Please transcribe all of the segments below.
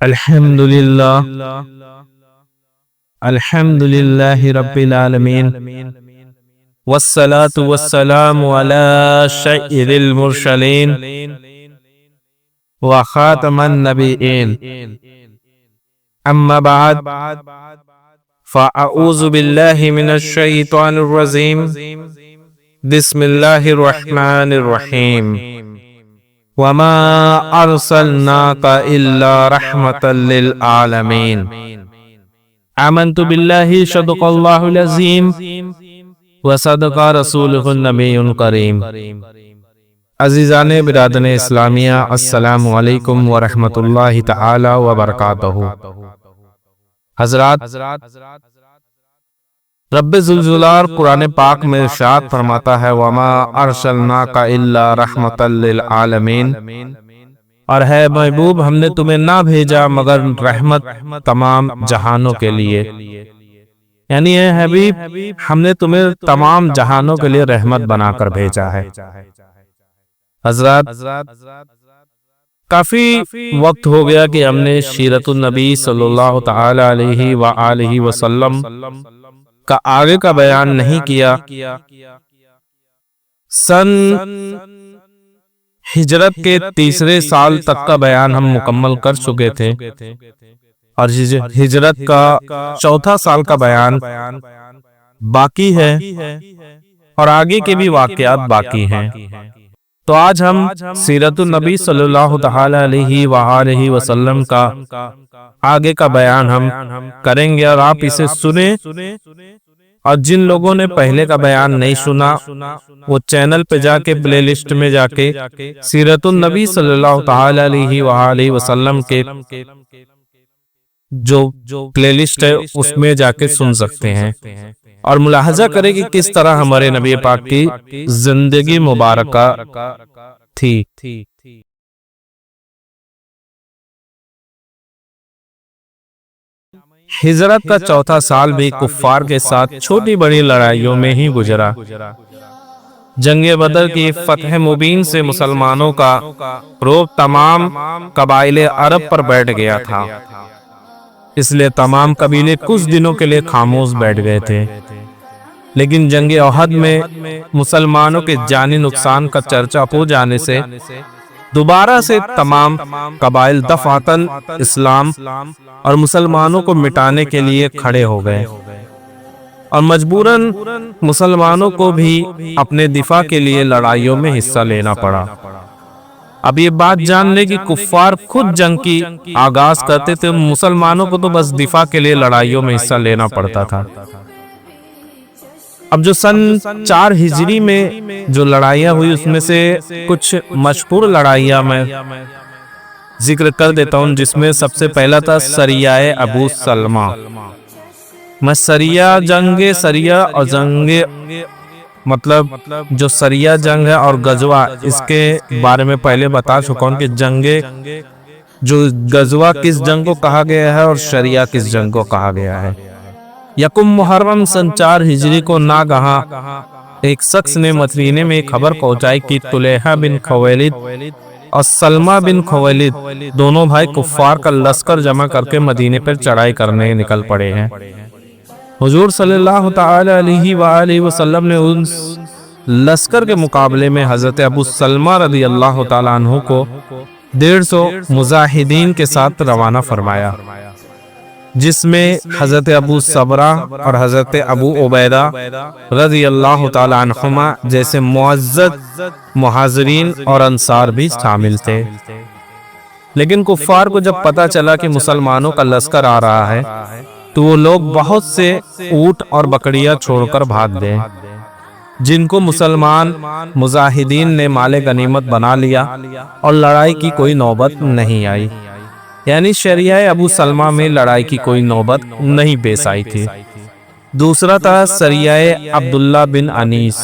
الحمد للہ الحمد للہ رب العالمین والصلاة والسلام علی سید المرسلین وخاتم النبیین اما بعد فاعوذ باللہ من الشیطان الرجیم بسم اللہ الرحمن الرحیم وما ارسلناک الا رحمتا للعالمین آمنت باللہ صدق اللہ العظیم وصدق رسولہ النبی الکریم۔ عزیزان برادران اسلامیہ، السلام علیکم ورحمۃ اللہ تعالی وبرکاتہ۔ حضرات، رب ذوالجلال قرآن پاک میں ارشاد فرماتا ہے وما ارسلناک الا رحمتا للعالمین، اور ہے محبوب ہم نے تمہیں نہ بھیجا مگر رحمت تمام جہانوں کے لیے، یعنی اے حبیب ہم نے تمہیں تمام جہانوں کے لیے رحمت بنا کر بھیجا ہے۔ حضرات، کافی وقت ہو گیا کہ ہم نے سیرت النبی صلی اللہ تعالی علیہ وآلہ وسلم کا آگے کا بیان نہیں کیا۔ سن ہجرت کے تیسرے سال تک کا بیان ہم مکمل کر چکے تھے، اور ہجرت کا چوتھا سال کا بیان باقی ہے، اور آگے کے بھی واقعات باقی ہیں۔ تو آج ہم سیرت النبی صلی اللہ تعالی علیہ وآلہ وسلم کا آگے کا بیان ہم کریں گے، اور آپ اسے سنیں، اور جن لوگوں نے پہلے کا بیان نہیں سنا وہ چینل پہ جا کے پلے لسٹ میں جا کے سیرت النبی صلی اللہ تعالی علیہ وآلہ وسلم کے جو پلے لسٹ ہے اس میں جا کے سن سکتے ہیں، اور ملاحظہ کریں کہ کس طرح ہمارے نبی پاک کی زندگی مبارکہ تھی۔ ہجرت کا چوتھا سال بھی کفار کے ساتھ چھوٹی بڑی لڑائیوں میں ہی گزرا۔ جنگ بدر کی فتح مبین سے مسلمانوں کا رعب تمام قبائل عرب پر بیٹھ گیا تھا، اس لیے تمام قبیلے کچھ دنوں کے لیے خاموش بیٹھ گئے تھے، لیکن جنگ احد میں مسلمانوں کے جانی نقصان کا چرچا ہو جانے سے دوبارہ سے تمام قبائل دفعتاً اسلام اور مسلمانوں کو مٹانے کے لیے کھڑے ہو گئے، اور مجبوراً مسلمانوں کو بھی اپنے دفاع کے لیے لڑائیوں میں حصہ لینا پڑا۔ اب یہ بات جان لے کہ کفار خود جنگ کی آغاز کرتے تھے، مسلمانوں کو تو بس دفاع کے لیے لڑائیوں میں حصہ لینا پڑتا تھا۔ اب جو سن 4 ہجری میں جو لڑائیاں ہوئی اس میں سے کچھ مشہور لڑائیاں میں ذکر کر دیتا ہوں، جس میں سب سے پہلا تھا سریہ ابو سلمہ۔ میں سریہ اور جنگ مطلب جو سریہ جنگ ہے اور غزوہ، اس کے بارے میں پہلے بتا چکا ہوں کہ جو غزوہ کس جنگ کو کہا گیا ہے اور سریہ کس جنگ کو کہا گیا ہے۔ یکم محرم سن 4 ہجری کو ناگہاں ایک شخص نے مدینے میں خبر پہنچائی کہ طلحہ بن خویلد اور سلمہ بن خویلد دونوں بھائی کفار کا لشکر جمع کر کے مدینے پر چڑھائی کرنے نکل پڑے ہیں۔ حضور صلی اللہ تعالی علیہ وآلہ وسلم نے ان لشکر کے مقابلے میں حضرت ابو سلمہ رضی اللہ تعالیٰ عنہ کو 150 مجاہدین کے ساتھ روانہ فرمایا، جس میں حضرت ابو صبرہ اور حضرت ابو عبیدہ رضی اللہ تعالیٰ عنہما جیسے معزز مہاجرین اور انصار بھی شامل تھے۔ لیکن کفار کو جب پتہ چلا کہ مسلمانوں کا لشکر آ رہا ہے تو وہ لوگ بہت سے اونٹ اور بکریاں چھوڑ کر بھاگ گئے، جن کو مسلمان مجاہدین نے مال غنیمت بنا لیا، اور لڑائی کی کوئی نوبت نہیں آئی، یعنی سریہ ابو سلمہ میں لڑائی کی کوئی نوبت نہیں پیش آئی تھی۔ دوسرا تھا سریہ عبداللہ بن انیس۔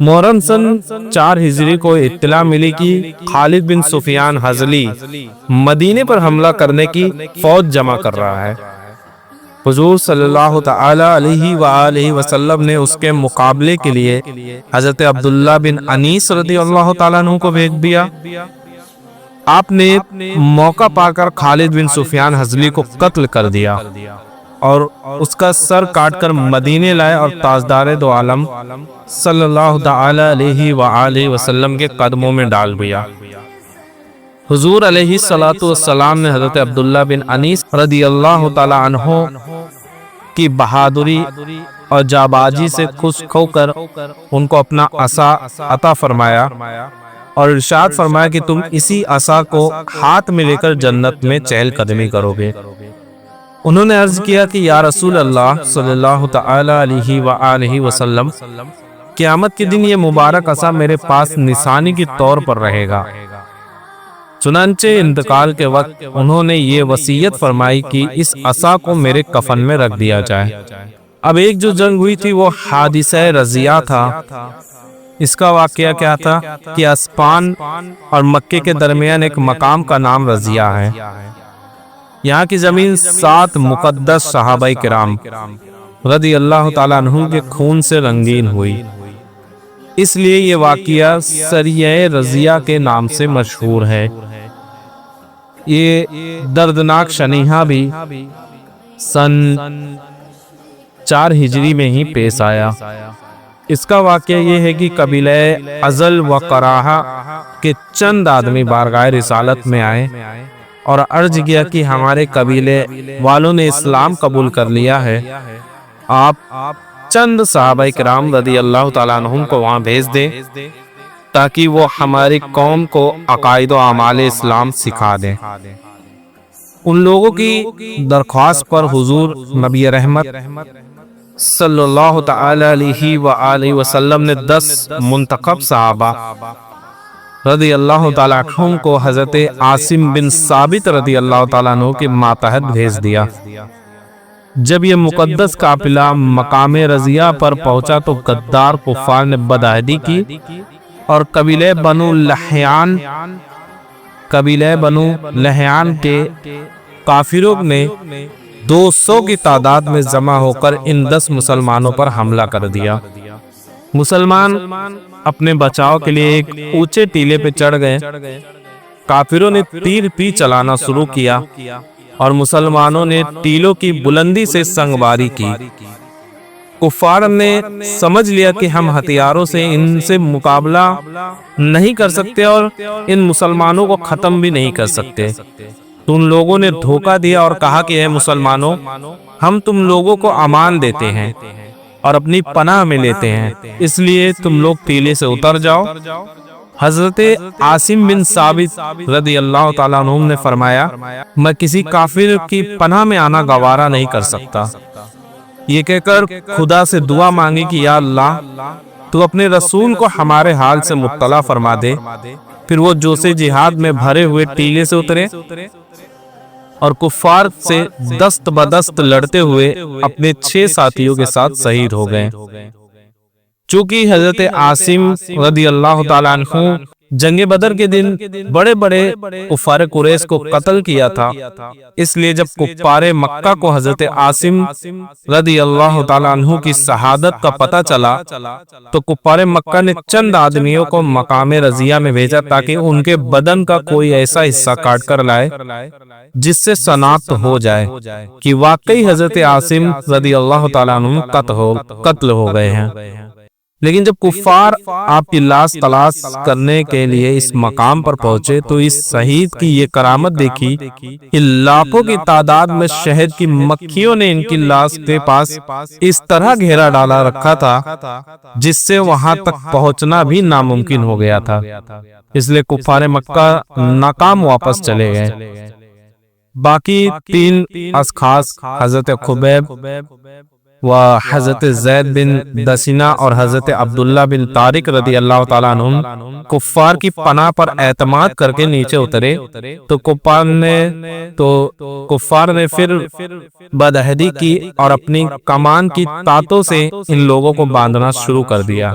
محرم سن 4 ہجری کو اطلاع ملی کہ خالد بن سفیان ہذلی مدینے پر حملہ کرنے کی فوج جمع کر رہا ہے۔ حضور صلی اللہ تعالی علیہ وآلہ وسلم نے اس کے مقابلے کے لیے حضرت عبداللہ بن انیس رضی اللہ تعالیٰ عنہ کو بھیج دیا۔ آپ نے موقع پا کر خالد بن سفیان ہزلی کو قتل کر دیا اور اس کا سر کاٹ کر مدینے لائے اور تاجدار دو عالم صلی اللہ تعالی علیہ وآلہ وسلم کے قدموں میں ڈال دیا۔ حضور علیہ الصلوۃ والسلام نے حضرت عبداللہ بن انیس رضی اللہ تعالی عنہ کی بہادری اور جابازی سے خوش ہو کر ان کو اپنا عصا عطا فرمایا اور ارشاد فرمایا کہ تم اسی عصا کو ہاتھ میں لے کر جنت میں چہل قدمی کرو گے۔ انہوں نے عرض کیا کہ یا رسول اللہ صلی اللہ تعالی علیہ وآلہ وسلم، قیامت کے دن یہ مبارک عصا میرے پاس نشانی کے طور پر رہے گا۔ چنانچہ انتقال کے وقت انہوں نے یہ وصیت فرمائی کہ اس عصا کو میرے کفن میں رکھ دیا جائے۔ اب ایک جو جنگ ہوئی تھی وہ حادثہ رضیہ تھا۔ اس کا واقعہ کیا تھا کہ اسپان اور مکے کے درمیان ایک مقام کا نام رضیہ ہے۔ یہاں کی زمین 7 مقدس صحابہ کرام رضی اللہ تعالیٰ عنہ کے خون سے رنگین ہوئی، اس لیے یہ واقعہ سریہ رضیہ کے نام سے مشہور ہے۔ یہ دردناک شنیحہ بھی سن 4 ہجری میں ہی پیش آیا۔ اس کا واقعہ یہ ہے کہ قبیلہ ازل و قراحہ کے چند آدمی بارگاہ رسالت میں آئے اور عرض کیا کہ ہمارے قبیلے والوں نے اسلام قبول کر لیا ہے، آپ چند صحابہ کرام رضی اللہ تعالیٰ عنہم کو وہاں بھیج دیں تاکہ وہ ہماری قوم کو عقائد و اعمال اسلام سکھا دیں۔ ان لوگوں کی درخواست پر حضور نبی رحمت صلی اللہ تعالی علیہ وآلہ وسلم نے 10 منتخب صحابہ رضی اللہ تعالیٰ عنہم کو حضرت عاصم بن ثابت رضی اللہ تعالیٰ عنہ کے ماتحت بھیج دیا۔ جب یہ مقدس قافلہ مقام رضیہ پر پہنچا تو غدار کفار نے بدعہدی کی اور قبیلہ بنو لحیان کے کافروں نے 200 کی تعداد میں جمع ہو کر ان 10 مسلمانوں پر حملہ کر دیا۔ مسلمان اپنے بچاؤ کے لیے ایک اونچے ٹیلے پہ چڑھ گئے۔ کافروں نے تیر بھی چلانا شروع کیا اور مسلمانوں نے ٹیلوں کی بلندی سے سنگباری کی۔ کفار نے سمجھ لیا کہ ہم ہتھیاروں سے ان سے مقابلہ نہیں کر سکتے اور ان مسلمانوں کو ختم بھی نہیں کر سکتے، تو ان لوگوں نے دھوکہ دیا اور کہا کہ اے مسلمانوں، ہم تم لوگوں کو امان دیتے ہیں اور اپنی پناہ میں لیتے ہیں، اس لیے تم لوگ ٹیلے سے اتر جاؤ۔ حضرت عاصم بن ثابت رضی اللہ تعالیٰ عنہ نے فرمایا، میں کسی کافر کی پناہ میں آنا گوارا نہیں کر سکتا۔ یہ کہہ کر خدا سے دعا مانگی کہ یا اللہ، تو اپنے رسول کو ہمارے حال سے مطلع فرما دے۔ پھر وہ جوش جہاد میں بھرے ہوئے ٹیلے سے اترے اور کفار سے دست بدست لڑتے ہوئے اپنے 6 ساتھیوں کے ساتھ شہید ہو گئے۔ چونکہ حضرت عاصم رضی اللہ تعالیٰ عنہ جنگ بدر کے دن بڑے بڑے کفار قریش کو قتل کیا تھا، اس لیے جب کفار مکہ کو حضرت عاصم رضی اللہ تعالیٰ عنہ کی شہادت کا پتہ چلا تو کفار مکہ نے چند آدمیوں کو مقام رضیہ میں بھیجا تاکہ ان کے بدن کا کوئی ایسا حصہ کاٹ کر لائے جس سے شناخت ہو جائے کہ واقعی حضرت عاصم رضی اللہ تعالیٰ عنہ قتل ہو گئے ہیں۔ لیکن جب کفار آپ کی لاش تلاش کرنے کے لیے اس مقام پر پہنچے تو اس شہید کی یہ کرامت دیکھی کہ لاکھوں کی تعداد میں شہد کی مکھیوں نے ان کی لاش کے پاس اس طرح گھیرا ڈالا رکھا تھا جس سے وہاں تک پہنچنا بھی ناممکن ہو گیا تھا، اس لیے کفار مکہ ناکام واپس چلے گئے۔ باقی 3 اشخاص حضرت خبیب و حضرت زید بن دسینہ اور حضرت عبداللہ بن طارق رضی اللہ تعالیٰ عنہ کفار کی پناہ پر اعتماد کر کے نیچے اترے تو کفار نے پھر بدعہدی کی اور اپنی کمان کی تانتوں سے ان لوگوں کو باندھنا شروع کر دیا۔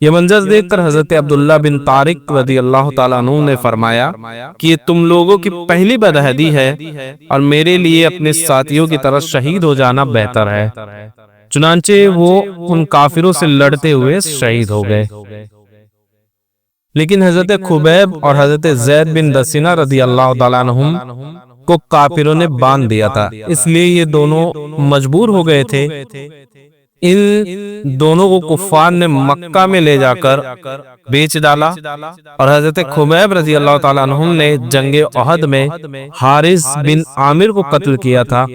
یہ منظر دیکھ کر حضرت عبداللہ بن طارق رضی اللہ تعالیٰ عنہ نے فرمایا کہ یہ تم لوگوں کی پہلی بدعہدی ہے اور میرے لیے اپنے ساتھیوں کی طرح شہید ہو جانا بہتر ہے۔ چنانچہ وہ ان کافروں سے لڑتے ہوئے شہید ہو گئے۔ لیکن حضرت خبیب اور حضرت زید بن دسینہ رضی اللہ تعالیٰ عنہم کو کافروں نے باندھ دیا تھا، اس لیے یہ دونوں مجبور ہو گئے تھے۔ ان دونوں کو کفار نے مکہ میں لے جا کر بیچ ڈالا، اور حضرت خبیب رضی اللہ تعالیٰ عنہ نے جنگ احد میں حارث بن عامر کو قتل کیا تھا،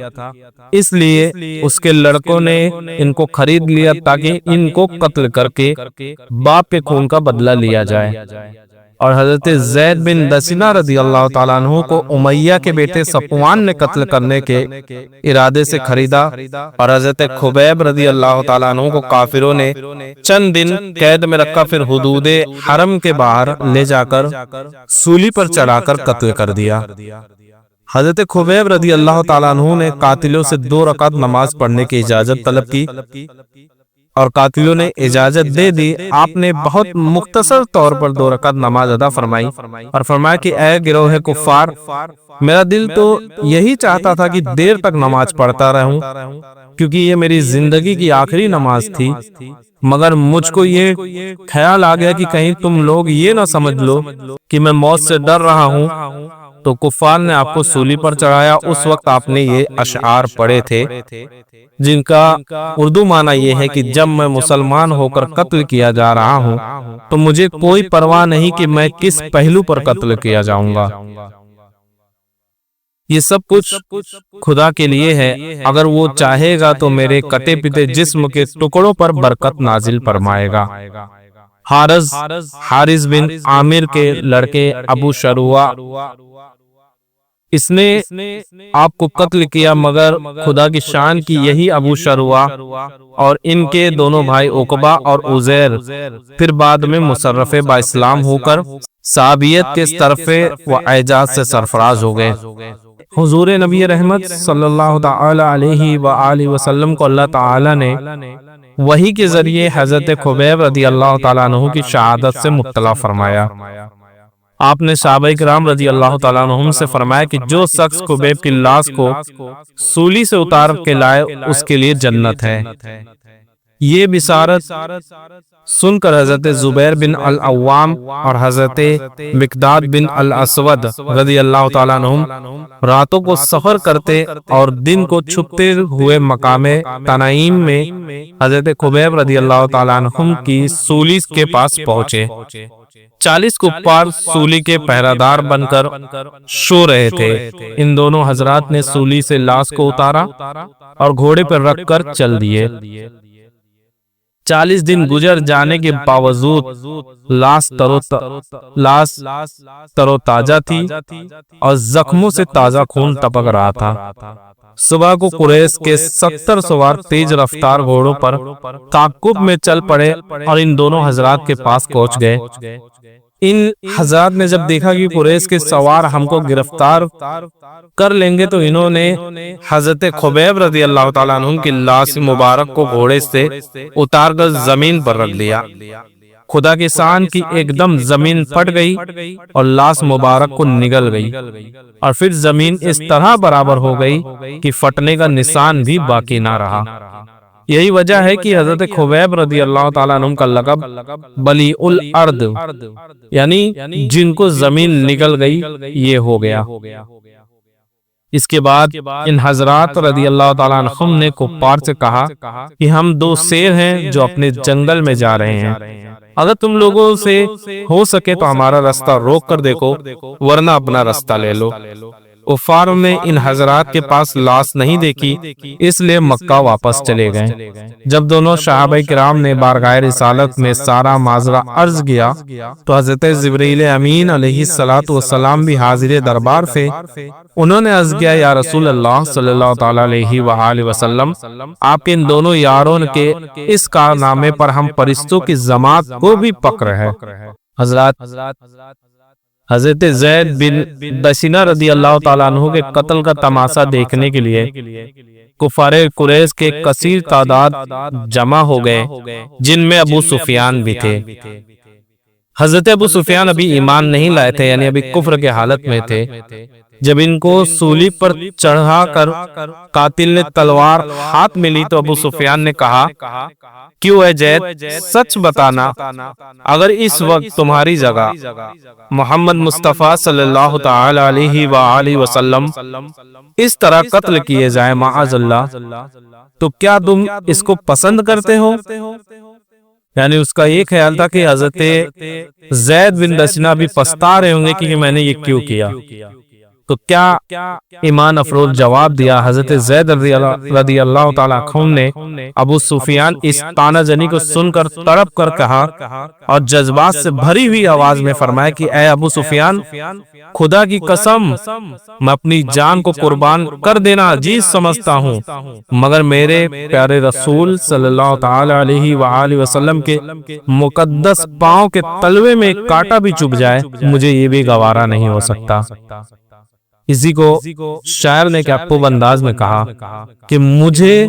اس لیے اس کے لڑکوں نے ان کو خرید لیا تاکہ ان کو قتل کر کے باپ کے خون کا بدلہ لیا جائے، اور حضرت زید بن دسینہ رضی اللہ تعالیٰ عنہ کو امیہ کے بیٹے صفوان نے قتل کرنے کے ارادے سے خریدا، اور حضرت خبیب رضی اللہ تعالیٰ عنہ کو کافروں نے چند دن قید میں رکھا، پھر حدود حرم کے باہر لے جا کر سولی پر چڑھا کر قتل کر دیا۔ حضرت خبیب رضی اللہ تعالیٰ عنہ نے قاتلوں سے 2 رکعت نماز پڑھنے کی اجازت طلب کی، اور قاتلوں نے اجازت دے دی۔ آپ نے بہت مختصر طور پر 2 رکعت نماز ادا فرمائی اور فرمایا کہ اے گروہ کفار، میرا دل تو یہی چاہتا تھا کہ دیر تک نماز پڑھتا رہوں، کیونکہ یہ میری زندگی کی آخری نماز تھی، مگر مجھ کو یہ خیال آ گیا کہ کہیں تم لوگ یہ نہ سمجھ لو کہ میں موت سے ڈر رہا ہوں، تو کفار نے آپ کو سولی پر چڑھایا۔ اس وقت آپ نے یہ اشعار پڑھے تھے جن کا اردو معنی یہ ہے کہ جب میں مسلمان ہو کر قتل کیا جا رہا ہوں تو مجھے کوئی پرواہ نہیں کہ میں کس پہلو پر قتل کیا جاؤں گا، یہ سب کچھ خدا کے لیے ہے، اگر وہ چاہے گا تو میرے کٹے پٹے جسم کے ٹکڑوں پر برکت نازل فرمائے گا۔ حارث بن عامر کے لڑکے ابو شروع، اس نے آپ کو قتل کیا، مگر خدا کی شان کی یہی ابو شروع اور ان کے دونوں بھائی عقبہ اور عزیر پھر بعد میں مصرف با اسلام ہو کر صحابیت کے طرف و اعجاز سے سرفراز ہو گئے۔ حضور نبی رحمت صلی اللہ تعالی علیہ وآلہ وسلم کو اللہ تعالی نے وحی کے ذریعے حضرت خبیب رضی اللہ تعالیٰ عنہ کی شہادت سے مطلع فرمایا۔ آپ نے صحابہ کرام رضی اللہ تعالیٰ عنہم سے فرمایا کہ جو شخص خبیب کی لاش کو سولی سے اتار کے لائے اس کے لیے جنت ہے۔ یہ بشارت سن کر حضرت زبیر بن العوام اور حضرت مقداد بن الاسود رضی اللہ تعالیٰ عنہم راتوں کو سفر کرتے اور دن کو چھپتے ہوئے مقام تنعیم میں حضرت خبیب رضی اللہ تعالیٰ عنہم کی سولی کے پاس پہنچے۔ 40 کفار سولی کے پہرادار بن کر سو رہے تھے۔ ان دونوں حضرات نے سولی سے لاش کو اتارا اور گھوڑے پر رکھ کر چل دیے۔ 40 دن گزر جانے کے باوجود لاش تر و تازہ تھی اور زخموں سے تازہ خون ٹپک رہا تھا۔ صبح کو قریش کے 70 سوار تیز رفتار گھوڑوں پر تعاقب میں چل پڑے اور ان دونوں حضرات کے پاس پہنچ گئے۔ ان حضرات نے جب دیکھا کہ قریش کے سوار ہم کو گرفتار کر لیں گے تو انہوں نے حضرت خبیب رضی اللہ تعالیٰ عنہ کی لاش مبارک کو گھوڑے سے اتار کر زمین پر رکھ دیا۔ خدا کی شان کی ایک دم زمین پھٹ گئی اور لاش مبارک کو نگل گئی، اور پھر زمین اس طرح برابر ہو گئی کہ پھٹنے کا نشان بھی باقی نہ رہا۔ یہی وجہ ہے کہ حضرت خبیب رضی اللہ تعالیٰ عنہ کا لقب بلی الارض یعنی جن کو زمین نگل گئی یہ ہو گیا۔ اس کے بعد ان حضرات رضی اللہ تعالیٰ عنہم نے کفار سے کہا کہ ہم 2 شیر ہیں جو اپنے جنگل میں جا رہے ہیں، اگر تم لوگوں سے ہو سکے تو ہمارا رستہ روک کر دیکھو، ورنہ اپنا رستہ لے لو۔ کفار نے ان حضرات کے پاس لاش نہیں دیکھی، اس لیے مکہ واپس چلے گئے۔ جب دونوں صحابہ کرام نے بارگاہ رسالت میں سارا معذرہ عرض کیا تو حضرت جبریل امین علیہ السلام بھی حاضر دربار تھے۔ انہوں نے عرض کیا، یا رسول اللہ صلی اللہ تعالی علیہ وآلہ وسلم، آپ کے ان دونوں یاروں کے اس کارنامے پر ہم فرشتوں کی جماعت کو بھی فخر ہے۔ حضرت زید بن دسینہ رضی اللہ تعالیٰ عنہ کے قتل کا تماشا دیکھنے کے لیے کفار قریش کے کثیر تعداد جمع ہو گئے، جن میں ابو سفیان بھی تھے۔ حضرت ابو سفیان ابھی ایمان نہیں لائے تھے، یعنی ابھی کفر کے حالت میں تھے۔ جب ان کو سولی پر چڑھا کر قاتل نے تلوار ہاتھ میں لی تو ابو سفیان نے کہا کیوں اے زید سچ بتانا اگر اس وقت تمہاری جگہ محمد مصطفیٰ صلی اللہ تعالی علیہ وآلہ وسلم اس طرح قتل کیے جائیں معاذ اللہ تو کیا تم اس کو پسند کرتے ہو؟ یعنی اس کا یہ خیال تھا کہ حضرت زید بن دسنہ بھی پچھتا رہے ہوں گے کہ میں نے یہ کیوں کیا. تو کیا ایمان افروز جواب دیا حضرت زید رضی اللہ تعالیٰ عنہ نے. ابو سفیان اس طعنہ زنی کو سن کر تڑپ کر کہا اور جذبات سے بھری ہوئی آواز میں فرمایا کہ اے ابو سفیان خدا کی قسم میں اپنی جان کو قربان کر دینا عجیز سمجھتا ہوں مگر میرے پیارے رسول صلی اللہ تعالی علیہ وآلہ وسلم کے مقدس پاؤں کے تلوے میں ایک کانٹا بھی چبھ جائے مجھے یہ بھی گوارا نہیں ہو سکتا. اسی کو شاعر نے کیپو انداز میں کہا کہ مجھے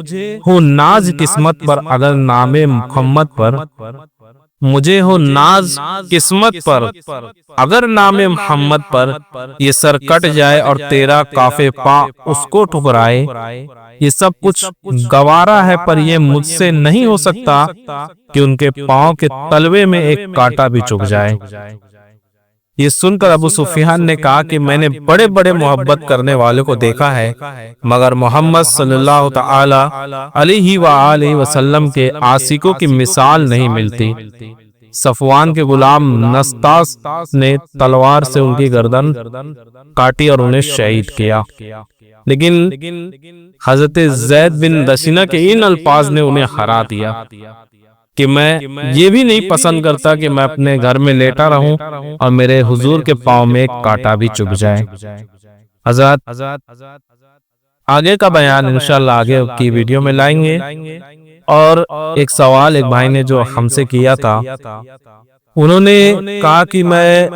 ہو ناز قسمت پر اگر نام محمد پر مجھے ہو ناز قسمت پر اگر نام محمد پر یہ سر کٹ جائے اور تیرا کافے پا اس کو ٹھکرائے یہ سب کچھ گوارا ہے پر یہ مجھ سے نہیں ہو سکتا کہ ان کے پاؤں کے تلوے میں ایک کانٹا بھی چبھ جائے. یہ سن کر ابو سفیان نے کہا کہ میں نے بڑے بڑے محبت کرنے والوں کو دیکھا ہے مگر محمد صلی اللہ تعالی علیہ وآلہ وسلم کے عاشقوں کی مثال نہیں ملتی. صفوان کے غلام نستاس نے تلوار سے ان کی گردن کاٹی اور انہیں شہید کیا لیکن حضرت زید بن دسنہ کے ان الفاظ نے انہیں ہرا دیا کہ میں یہ بھی نہیں پسند کرتا کہ میں اپنے گھر میں لیٹا رہوں اور میرے حضور کے پاؤں میں ایک کانٹا بھی چبھ جائے. حضرت آگے کا بیان انشاءاللہ آگے کی ویڈیو میں لائیں گے. اور ایک سوال ایک بھائی نے جو ہم سے کیا تھا انہوں نے کہا کہ میں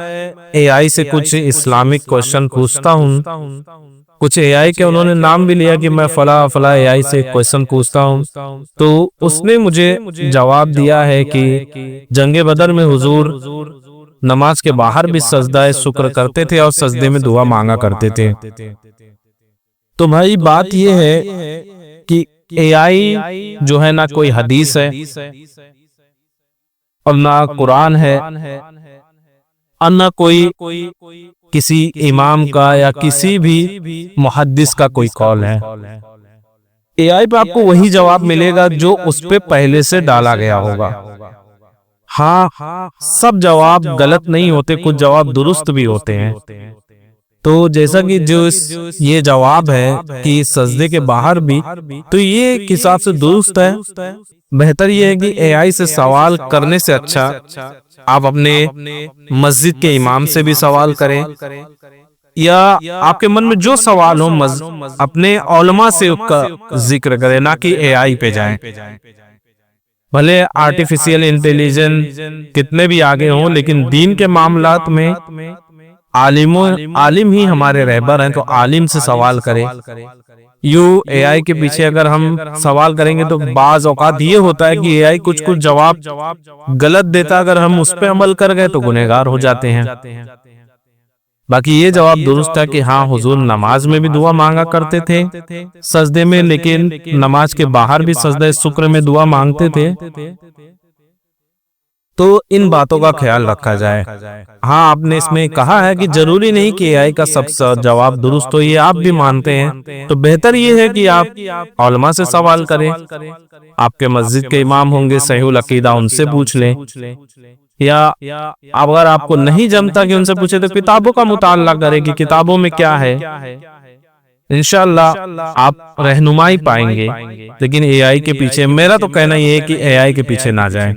اے آئی سے کچھ اسلامک کوشچن پوچھتا ہوں. کچھ اے آئی کے انہوں نے نام بھی لیا کہ میں فلاں اے آئی سے کوشچن پوچھتا ہوں تو اس نے مجھے جواب دیا ہے کہ جنگ بدر میں حضور نماز کے باہر بھی سجدہ شکر کرتے تھے اور سجدے میں دعا مانگا کرتے تھے. تو بھائی بات یہ ہے کہ اے آئی جو ہے نہ کوئی حدیث ہے اور نہ قرآن ہے اور نہ کوئی کسی امام کا یا کسی بھی محدث کا کوئی قول ہے. اے آئی پہ آپ کو وہی جواب ملے گا جو اس پہ پہلے سے ڈالا گیا ہوگا. ہاں سب جواب غلط نہیں ہوتے کچھ جواب درست بھی ہوتے ہیں. تو جیسا کہ جو یہ جواب ہے کہ سجدے کے باہر بھی تو یہ ایک حساب سے درست ہے. بہتر یہ ہے کہ اے آئی سے سوال کرنے سے اچھا آپ اپنے مسجد کے امام سے بھی سوال کریں یا آپ کے من میں جو سوال ہو اپنے علماء سے اس کا ذکر کریں نہ کہ اے آئی پہ جائیں. بھلے آرٹیفیشل انٹیلیجنس کتنے بھی آگے ہوں لیکن دین کے معاملات میں عالم ہی ہمارے رہبر ہیں تو عالم سے سوال کریں. یوں اے آئی کے پیچھے اگر ہم سوال کریں گے تو بعض اوقات یہ ہوتا ہے کہ اے آئی کچھ جواب غلط دیتا اگر ہم اس پہ عمل کر گئے تو گنہگار ہو جاتے ہیں. باقی یہ جواب درست ہے کہ ہاں حضور نماز میں بھی دعا مانگا کرتے تھے سجدے میں لیکن نماز کے باہر بھی سجدہ شکر میں دعا مانگتے تھے. تو ان باتوں کا خیال رکھا جائے. ہاں آپ نے اس میں کہا ہے کہ ضروری نہیں کہ اے آئی کا سب سے جواب درست ہو یہ آپ بھی مانتے ہیں تو بہتر یہ ہے کہ آپ علماء سے سوال کریں. آپ کے مسجد کے امام ہوں گے صحیح العقیدہ ان سے پوچھ لیں یا اگر آپ کو نہیں جمتا کہ ان سے پوچھے تو کتابوں کا مطالعہ کریں کہ کتابوں میں کیا ہے. انشاءاللہ آپ رہنمائی پائیں گے. لیکن اے آئی کے پیچھے میرا تو کہنا یہ ہے کہ اے آئی کے پیچھے نہ جائیں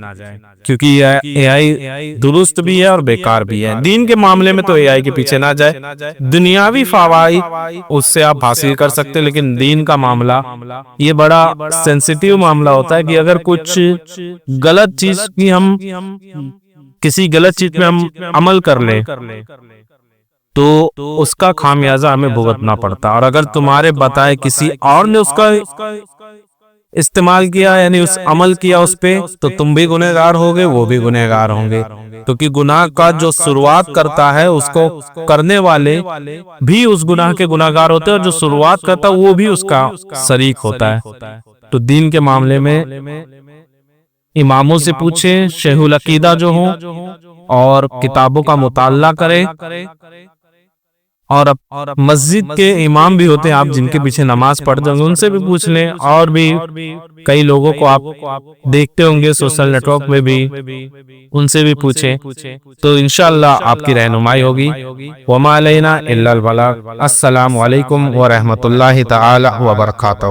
کیونکہ اے آئی درست بھی ہے اور بیکار بھی ہے. دین کے معاملے میں تو اے آئی کے پیچھے نہ جائے. دنیاوی فوائد اس سے آپ حاصل کر سکتے لیکن دین کا معاملہ یہ بڑا سینسیٹیو معاملہ ہوتا ہے کہ اگر کچھ غلط چیز کی ہم کسی غلط چیز میں ہم عمل کر لیں تو اس کا خامیازہ ہمیں بھگتنا پڑتا. اور اگر تمہارے بتائے کسی اور نے اس کا استعمال کیا یعنی اس عمل کیا اس پہ تو تم بھی گنہگار ہوگے وہ بھی گنہگار ہوں گے، کیونکہ گناہ کا جو شروعات کرتا ہے اس کو کرنے والے بھی اس گناہ کے گنہگار ہوتے ہیں، اور جو شروعات کرتا ہے وہ بھی اس کا شریک ہوتا ہے۔ تو دین کے معاملے میں اماموں سے پوچھیں، شیخ العقیدہ جو ہوں، اور کتابوں کا مطالعہ کریں، اور مسجد کے امام بھی ہوتے ہیں آپ جن کے پیچھے نماز پڑھتے ہوں گے ان سے بھی پوچھ لیں، اور بھی کئی لوگوں کو آپ دیکھتے ہوں گے سوشل نیٹ ورک میں بھی، ان سے بھی پوچھیں، تو انشاءاللہ آپ کی رہنمائی ہوگی۔ وما علینا الا البلاغ۔ السلام علیکم ورحمۃ اللہ تعالی وبرکاتہ۔